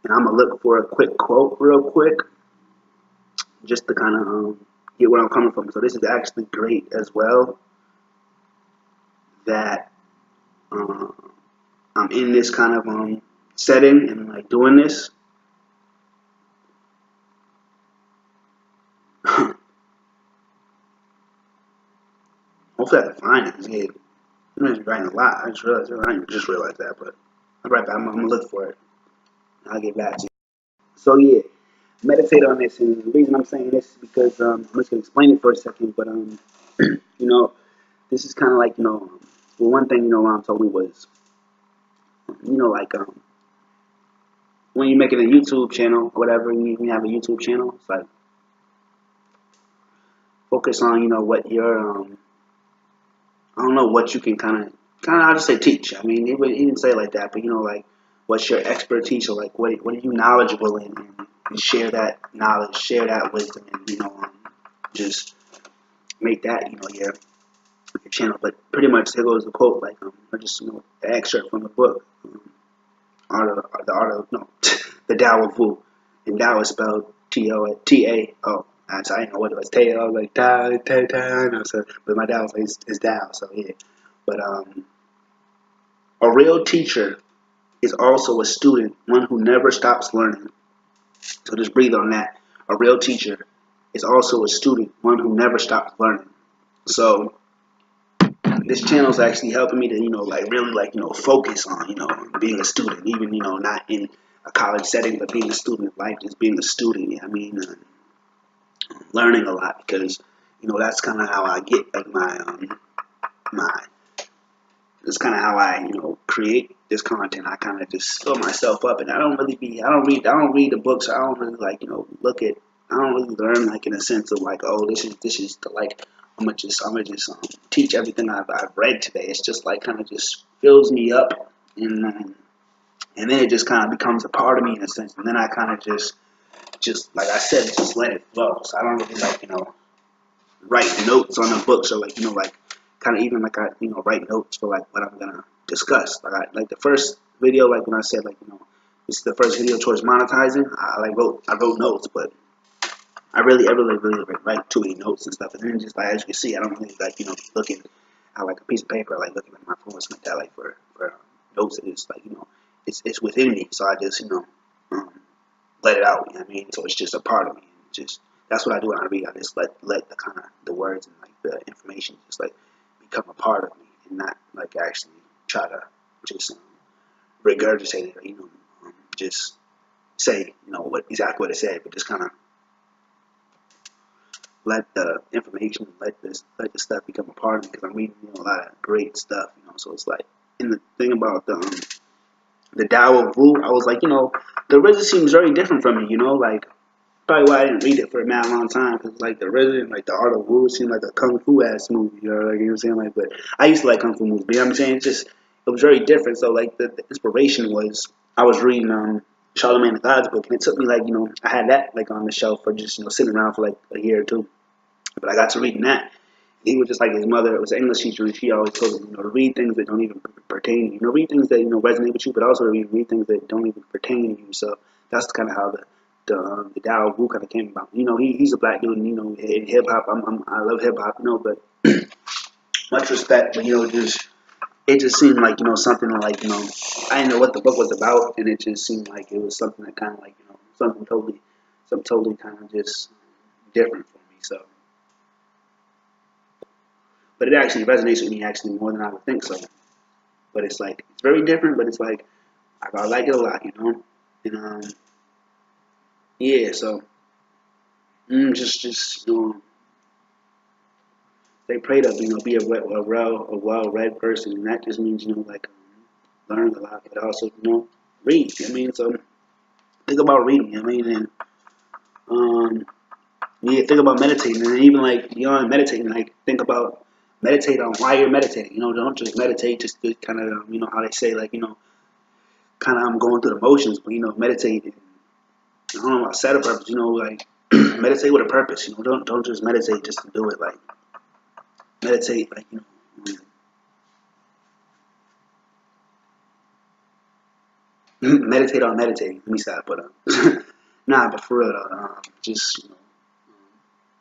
And I'm gonna look for a quick quote real quick, just to kind of get where I'm coming from. So this is actually great as well, that uh, I'm in this kind of setting and like doing this. Hopefully I can find it. Yeah, I'm just writing a lot. I didn't just realized that, but I'll be right back. I'm gonna look for it. I'll get back to you. So yeah, meditate on this, and the reason I'm saying this is because I'm just gonna explain it for a second. But you know, this is kind of like well, one thing Ron told me was like when you're making a YouTube channel, or whatever, you have a YouTube channel, it's like focus on what your I don't know what you can I'll just say teach. I mean, he didn't say it like that, but like what's your expertise, or like what are you knowledgeable in, and share that knowledge, share that wisdom, and just make that your channel. But pretty much there goes the quote, like or just the excerpt from the book, the art of no, the Tao of Wu, and Tao is spelled Tao. I didn't know what it was. Tao, I was like Tao, I know. So, but my dad was like it's Tao, so yeah. But a real teacher is also a student, one who never stops learning. So just breathe on that. A real teacher is also a student, one who never stops learning. So this channel is actually helping me to, like really like, focus on, being a student, even, not in a college setting, but being a student of life, just being a student. I mean, learning a lot, because, that's kind of how I get like my It's kind of how I, create this content. I kind of just fill myself up, and I don't read the books. I don't really like, I don't really learn like in a sense of like, oh, this is the like, I'm gonna just teach everything I've read today. It's just like kind of just fills me up, and then it just kind of becomes a part of me in a sense, and then I kind of just like I said, just let it flow. So I don't really like, write notes on the books, or like like kind of even like I write notes for like what I'm gonna discuss. Like the first video, like when I said like this is the first video towards monetizing. I wrote notes, but I really write too many notes and stuff. And then just like as you can see, I don't really like looking at like a piece of paper, like looking at my phone or something like that, like for notes. It's like it's within me, so I just um, let it out. You know what I mean? So it's just a part of me. Just that's what I do when I read. I just let the kind of the words and like the information just like become a part of me, and not like actually try to just regurgitate it, or just say what exactly what it said, but just kind of let the information, let the stuff become a part of me, because I'm reading a lot of great stuff, So it's like, and the thing about the Tao of Wu, I was like, the RZA seems very different from me, like probably why I didn't read it for a mad long time, because like the RZA and like the Art of Wu seemed like a kung fu ass movie, like what I'm saying, like, but I used to like kung fu movies, but you know what I'm saying, it was very different. So like the inspiration was I was reading Charlemagne the God's book, and it took me like I had that like on the shelf for just sitting around for like a year or two, but I got to reading that. He was just like his mother was an English teacher, and she always told him, to read things that don't even pertain to you. Read things that resonate with you, but also read things that don't even pertain to you. So that's kind of how the Tao of Wu kind of came about. He's a black dude, and in hip hop, I love hip hop, but much respect, but just it just seemed like something like I didn't know what the book was about, and it just seemed like it was something that kind of like something totally kind of just different for me. So. But it actually resonates with me actually more than I would think so. But it's like it's very different, but it's like I like it a lot, And yeah, so just they pray to be a well read person, and that just means like learn a lot, but also read. I mean, so think about reading. I mean, and yeah, think about meditating, and even like beyond meditating, like think about meditate on why you're meditating. Don't just meditate just to kind of how they say like kind of I'm going through the motions, but meditate. I don't know about set a purpose. Like meditate with a purpose. Don't just meditate just to do it. Like meditate, like um, Meditate on meditating. Let me stop, but nah, but for real, just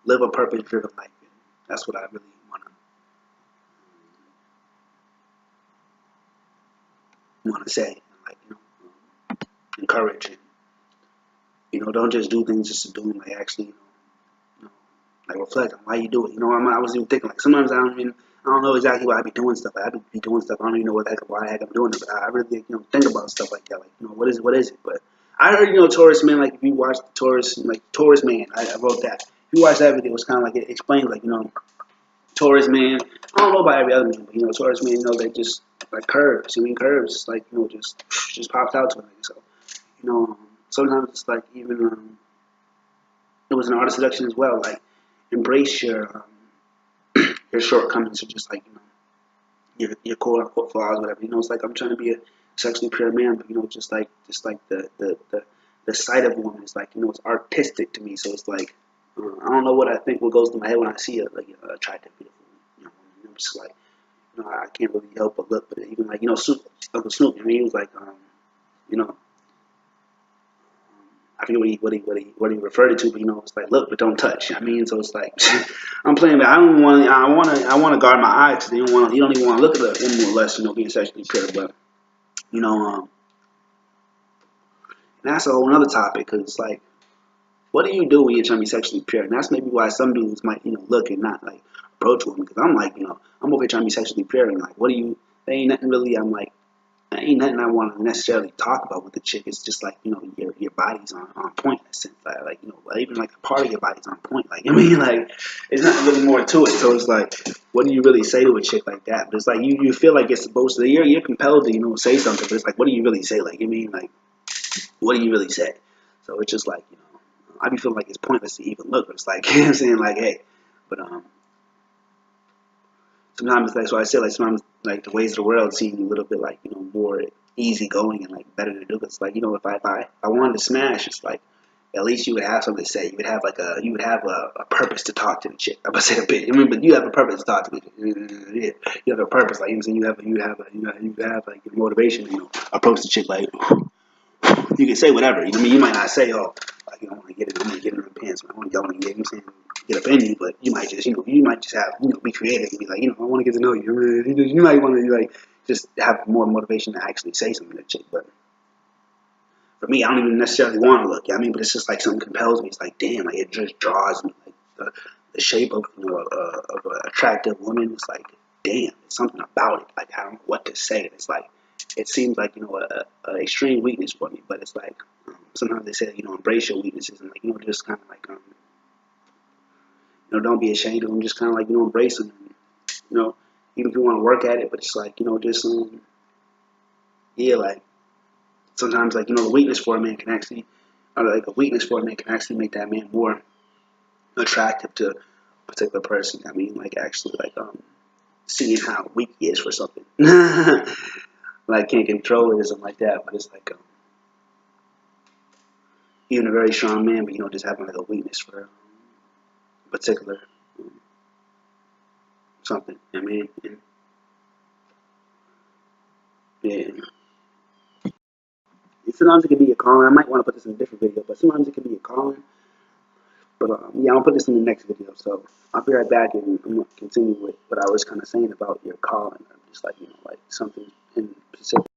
live a purpose-driven life. That's what I really wanna say. Like encourage and don't just do things just to do them. Like actually, you know, like reflect on why you do it. I was even thinking like sometimes I don't know exactly why I be doing stuff. I be doing stuff. I don't even know why the heck I'm doing it. But I really think about stuff like that. Like what is it? But I heard Tourist Man. Like if you watch the Tourist Man, I wrote that. If you watch that video, it's kind of like it explains like Tourist Man. I don't know about every other man, but Tourist Man. They just like curves. Curves like just pops out to me. So sometimes it's like even it was an artist selection as well. Like embrace your shortcomings, or just like your quote unquote flaws, whatever. It's like I'm trying to be a sexually pure man, but just like the sight of a woman is like it's artistic to me. So it's like I don't know what goes through my head when I see a like attractive, beautiful woman. I'm just like I can't really help but look. But even like Uncle Snoop, he was like you know I forget what he referred it to, but it's like look but don't touch. So it's like I'm playing, but I want to guard my eyes. You don't even want to look at the animal unless being sexually pure. But you know, and that's a whole other topic because it's like, what do you do when you're trying to be sexually pure? And that's maybe why some dudes might look and not like approach women, because I'm like I'm over here trying to be sexually pure and like what do you? There ain't nothing really. I'm like ain't nothing I want to necessarily talk about with the chick. It's just like your body's on point in a sense. Like even like a part of your body's on point. Like like there's nothing really more to it. So it's like, what do you really say to a chick like that? But it's like you feel like you're supposed to. You're compelled to say something. But it's like, what do you really say? Like like what do you really say? So it's just like I be feeling like it's pointless to even look. But it's like I'm saying like hey, but sometimes that's why I say like sometimes like the ways of the world seem a little bit like more easy going and like better to do. It's like if I wanted to smash, it's like at least you would have something to say. You would have a purpose to talk to the chick. I'm gonna say a bit. But you have a purpose to talk to the chick. Yeah, you have a purpose. Like you have like your motivation. Approach the chick like you can say whatever. You might not say like I want to get it. I'm gonna get in her pants. I want to get. Get up in you, but you might just you might just have be creative and be like I want to get to know you. You might want to like just have more motivation to actually say something to the chick. But for me, I don't even necessarily want to look. But it's just like something compels me. It's like damn, like it just draws me. Like the shape of of an attractive woman. It's like damn, it's something about it. Like I don't know what to say. It's like it seems like a extreme weakness for me. But it's like sometimes they say embrace your weaknesses and like just kind of like don't be ashamed of them. Just kind of like embrace them. Even if you want to work at it, but it's like just yeah, like sometimes like the weakness for a man can actually, or like a weakness for a man can actually make that man more attractive to a particular person. Like actually like seeing how weak he is for something, like can't control it or something like that. But it's like even a very strong man, but just having like a weakness for a particular something. And, yeah. Sometimes it can be a calling. I might want to put this in a different video, but sometimes it can be a calling. But yeah, I'll put this in the next video. So I'll be right back, and I'm gonna continue with what I was kind of saying about your calling, just like like something in specific.